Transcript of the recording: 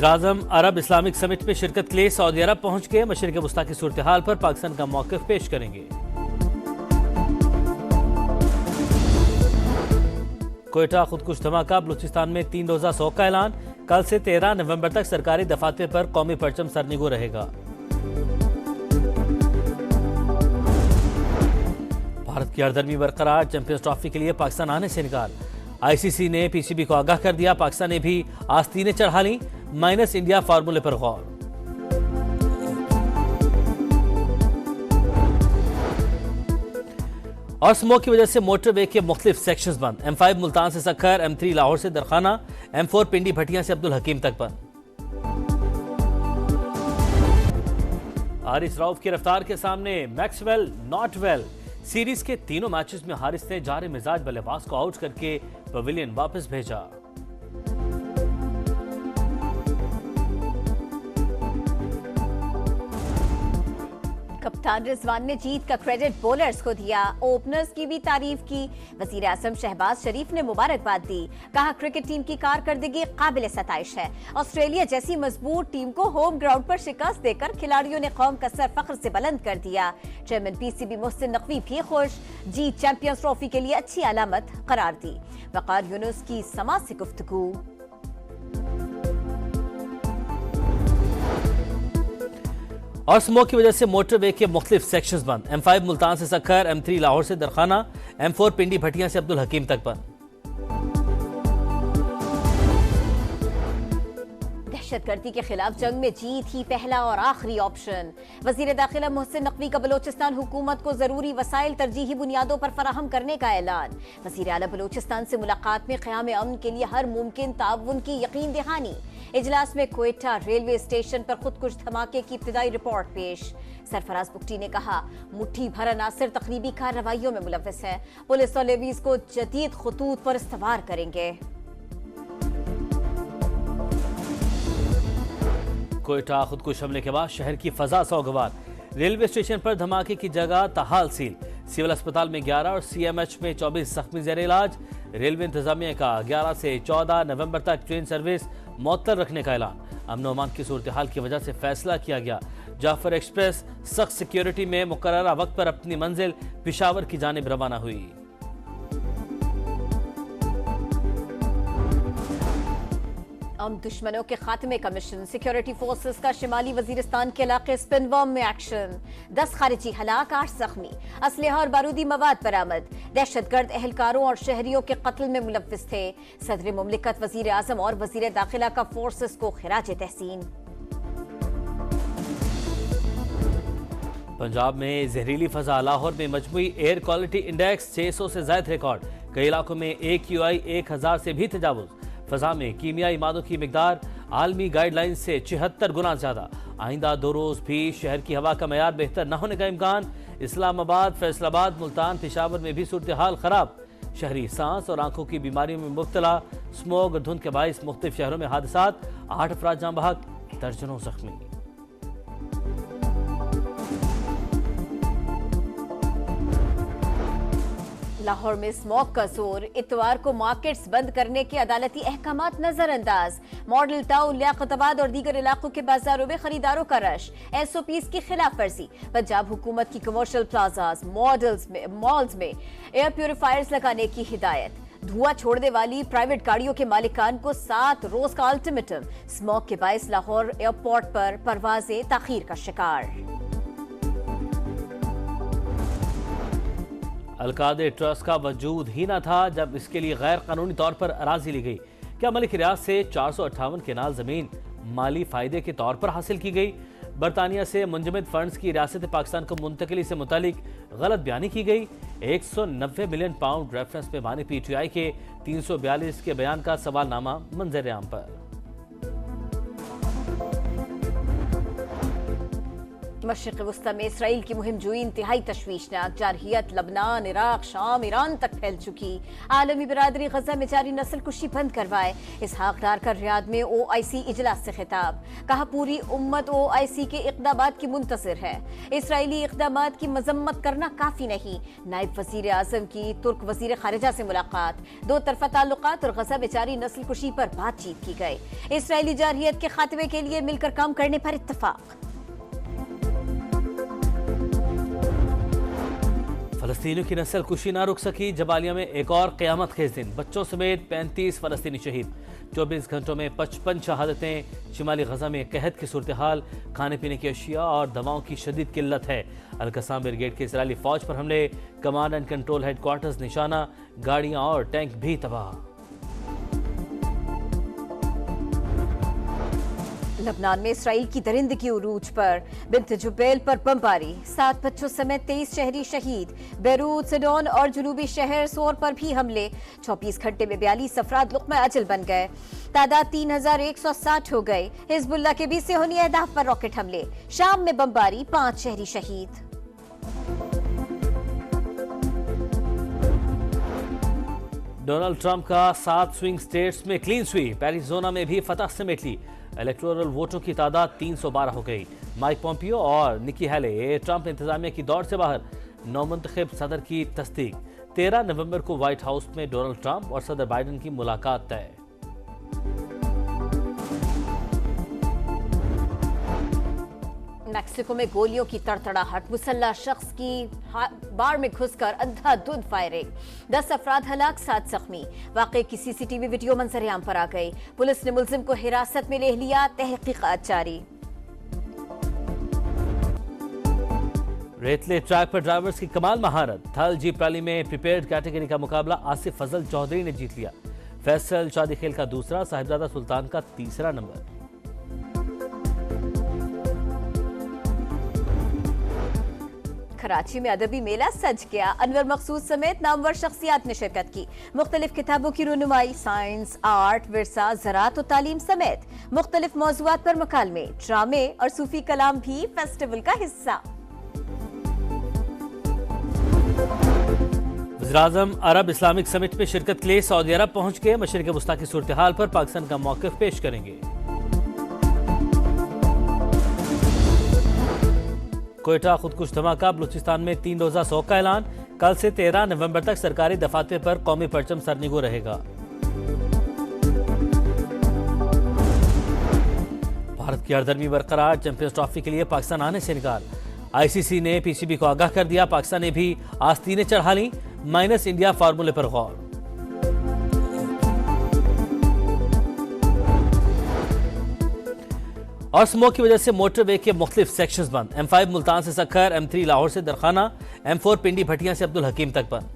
वज़ीर-ए-आज़म अरब Islamic summit में शिरकत के लिए सऊदी अरब पहुंच गए। मशरिक़ वस्ता की सूरत हाल पर पाकिस्तान का मौक़िफ़ पेश करेंगे। कोयटा खुदकुश धमाका, बलूचिस्तान में 3 रोज़ा शोक का ऐलान। कल से 13 नवंबर तक सरकारी दफातर पर कौमी परचम सरनिगो रहेगा। भारत की हरदर्मी बरकरार, चैंपियंस ट्रॉफी के लिए पाकिस्तान आने से इनकार। आईसीसी ने पीसीबी को आगाह कर दिया। पाकिस्तान ने भी आस्तीनें चढ़ा ली। माइनस इंडिया फार्मूले पर गौर। और स्मोक की वजह से मोटरवे के मुख्तलिफ सेक्शंस बंद। M5 मुल्तान से सक्खर, M3 लाहौर से दरखाना, M4 पिंडी भटिया से अब्दुल हकीम तक बंद। हारिस रऊफ की रफ्तार के सामने मैक्सवेल नॉट वेल। सीरीज के तीनों मैचेस में हारिस ने जारे मिजाज बल्लेबाज को आउट करके पवेलियन वापस भेजा। कप्तान रिजवान ने जीत का क्रेडिट बॉलर्स को दिया, ओपनर्स की भी तारीफ की। वजीर आजम शहबाज शरीफ ने मुबारकबाद दी, कहा क्रिकेट टीम की कारकर्दगी काबिल सताइश है। ऑस्ट्रेलिया जैसी मजबूत टीम को होम ग्राउंड पर शिकस्त देकर खिलाड़ियों ने कौम का सर फख्र से बुलंद कर दिया। चेयरमैन पीसीबी मोहसिन नकवी भी खुश, जीत चैंपियंस ट्रॉफी के लिए अच्छी अलामत करार दी। वकार यूनुस की समा से गुफ्तगू। और स्मोक की वजह से मोटरवे के मुख्तलिफ सेक्शंस बंद। M5 मुल्तान से सक्खर, M3 लाहौर से दरखाना, M4 पिंडी भटिया से अब्दुल हकीम तक बंद। दहशतगर्दी के खिलाफ जंग में जीत ही पहला और आखिरी ऑप्शन। वजीर दाखिला मोहसिन नकवी का बलोचिस्तान हुकूमत को जरूरी वसाइल तरजीही बुनियादों पर फराहम करने का ऐलान। वजीर आला बलोचिस्तान से मुलाकात में क़याम अमन के लिए हर मुमकिन ताउन की यकीन दहानी। इजलास में कोयटा रेलवे स्टेशन पर खुदकुश धमाके की इब्तिदाई रिपोर्ट पेश। सरफराज बुगटी ने कहा, मुट्ठी भर अनासिर तकरीबी कार्रवाइयों में मुलव्वस है। पुलिस और लेवीज को जदीद खतूत पर इस्तवार करेंगे। कोयटा खुदकुश हमले के बाद शहर की फजा सौगवार। रेलवे स्टेशन पर धमाके की जगह ताहाल सील। सिविल अस्पताल में 11 और सीएमएच में 24 जख्मी जेर इलाज। रेलवे इंतजामिया का 11 से 14 नवंबर तक ट्रेन सर्विस मुअत्तल रखने का ऐलान। अमन अमान की सूरत हाल की वजह से फैसला किया गया। जाफर एक्सप्रेस सख्त सिक्योरिटी में मुकर्ररा वक्त पर अपनी मंजिल पिशावर की जानिब रवाना हुई। दुश्मनों के खात्मे का मिशन। सिक्योरिटी फोर्सेस का शिमाली वजीरिस्तान के इलाके स्पिनवर्म में एक्शन। 10 खारिजी हलाक, 8 जख्मी। असलहा और बारूदी मवाद बरामद। दहशतगर्द एहलकारों और शहरियों के कत्ल में मुलव्विस थे। सदर मुमलिकत, वजीर आजम और वजीर दाखिला का फोर्सेस को खिराज तहसीन। पंजाब में जहरीली फजा। लाहौर में मजमुई एयर क्वालिटी इंडेक्स 600 से ज्यादा रिकॉर्ड। कई इलाकों में AQI 1000 से भी तजावुज। फजा में कीमियाई मादों की मिकदार आलमी गाइडलाइन से 76 गुना ज्यादा। आइंदा 2 रोज भी शहर की हवा का मयार बेहतर न होने का इम्कान। इस्लामाबाद, फैसलाबाद, मुल्तान, पेशावर में भी सूरत हाल खराब। शहरी सांस और आंखों की बीमारियों में मुब्तला। स्मोग और धुंध के बाइस मुख्तलिफ शहरों में हादसात। 8 अफराद जाँ बहक, दर्जनों जख्मी। लाहौर में स्मॉग का जोर। इतवार को मार्केट्स बंद करने के अदालती अहकामात नजरअंदाज। मॉडल टाउन, लियाकताबाद और दीगर इलाकों के बाजारों में खरीदारों का रश। SOPs की खिलाफ वर्जी। पंजाब हुकूमत की कमर्शियल प्लाजाज, मॉल्स में एयर प्यूरिफायर्स लगाने की हिदायत। धुआं छोड़ने वाली प्राइवेट गाड़ियों के मालिकान को 7 रोज का अल्टीमेटम। स्मॉग के बायस लाहौर एयरपोर्ट पर परवाजें ताखीर का शिकार। अलकादे ट्रस्ट का वजूद ही न था जब इसके लिए गैर कानूनी तौर पर अराजी ली गई। क्या मलिक रियाज से 458 केनाल जमीन माली फायदे के तौर पर हासिल की गई? बरतानिया से मुंजमद फंड्स की रियासत पाकिस्तान को मुंतकिली से मुतालिक गलत बयानी की गई। 190 मिलियन पाउंड रेफरेंस में बानी PTI के 342 के बयान का सवालनामा मंजर आम पर। मशरिक़ वस्ता में इसराइल की मुहिम जोई इंतहाई तशवीशनाक, जारहियत लबनान, इराक, शाम, ईरान तक फैल चुकी। आलमी बिरादरी गजा में जारी नस्ल कुशी बंद करवाए। इसहाक डार का रियाद में OIC इजलास से खिताब, कहा पूरी उम्मत OIC के इक़दामात की मुंतज़िर है। इसराइली इक़दामात की मजम्मत करना काफी नहीं। नायब वज़ीर आज़म की तुर्क वज़ीर ख़ारिजा से मुलाकात, दो तरफ़ा ताल्लुकात और गजा में जारी नस्ल कुशी पर बातचीत की गई। इसराइली जारहियत के खात्मे के लिए मिलकर काम करने पर इत्तफाक। फलस्तीनियों की नस्ल कुशी ना रुक सकी, जबालिया में एक और क़यामत खेज दिन, बच्चों समेत 35 फलस्तीनी शहीद। 24 घंटों में 55 शहादतें। शिमाली गजा में कहत की सूरत हाल, खाने पीने की अशिया और दवाओं की शदीद किल्लत है। अल-कसाम ब्रिगेड के इसराइली फौज पर हमले, कमांड एंड कंट्रोल हेडक्वार्टर्स निशाना, गाड़ियां और टैंक भी तबाह। लबनान में इसराइल की दरिंदगी उरूज पर, बिन्त जुबैल पर बमबारी, 7 बच्चों समेत 23 शहरी शहीद। बैरूत, सिडोन और जुनूबी शहर सोर पर भी हमले, 24 घंटे में 42 अफराद लुक़्मा अजल बन गए। तादाद 3160 हो गई। हिजबुल्लाह के 20 सेहूनी अहदाफ पर रॉकेट हमले, शाम में बमबारी, 5 शहरी शहीद। डोनाल्ड ट्रंप का 7 स्विंग स्टेट्स में क्लीन स्वीप, एरिज़ोना में भी फतह समेट ली। इलेक्टोरल वोटों की तादाद 312 हो गई। माइक पोम्पियो और निकी हेले ट्रंप इंतजामिया की दौड़ से बाहर, नौमुंतखब सदर की तस्दीक। 13 नवंबर को व्हाइट हाउस में डोनाल्ड ट्रंप और सदर बाइडन की मुलाकात तय। मैक्सिको में गोलियों की तड़तड़ाहट, मुसल्ला शख्स की बार में घुसकर अंधाधुंध फायरिंग, 10 अफराद हलाक, 7 जख्मी। वाकई की CCTV वीडियो मंजर-ए-आम पर आ गई। पुलिस ने मुलजिम को हिरासत में ले लिया, तहकीकात जारी। रेतले ट्रैक पर ड्राइवर्स की कमाल महारत, थल जीप रैली में प्रिपेयर्ड कैटेगरी का मुकाबला आसिफ फजल चौधरी ने जीत लिया। फैसल शादी खेल का दूसरा, साहिबजादा सुल्तान का तीसरा नंबर। कराची में अदबी मेला सज गया, अनवर मकसूद समेत नामवर शख्सियात ने शिरकत की। मुख्तलिफ किताबों की रुनुमाई, साइंस, आर्ट, विरसा, ज़राअत और तालीम समेत मुख्तलिफ मौज़ूआत पर मकालमे, ड्रामे और सूफी कलाम भी फेस्टिवल का हिस्सा। वज़ीर-ए-आज़म अरब इस्लामिक समिट में शिरकत के लिए सऊदी अरब पहुंच गए। मशरिक़ वस्ता की सूरत हाल पर पाकिस्तान का मौक़िफ़ पेश करेंगे। कोयटा खुदकुश धमाका, बलूचिस्तान में 3 रोज़ा शोक का ऐलान। कल से 13 नवंबर तक सरकारी दफातर पर कौमी परचम सरनिगो रहेगा। भारत की हरदर्मी बरकरार, चैंपियंस ट्रॉफी के लिए पाकिस्तान आने से इनकार। ICC ने PCB को आगाह कर दिया, पाकिस्तान ने भी आस्तीनें चढ़ा ली। माइनस इंडिया फार्मूले पर गौर। और स्मोक की वजह से मोटरवे के मुख्तलिफ सेक्शंस बंद। M5 मुल्तान से सक्खर, M3 लाहौर से दरखाना, M4 पिंडी भटिया से अब्दुल हकीम तक बंद।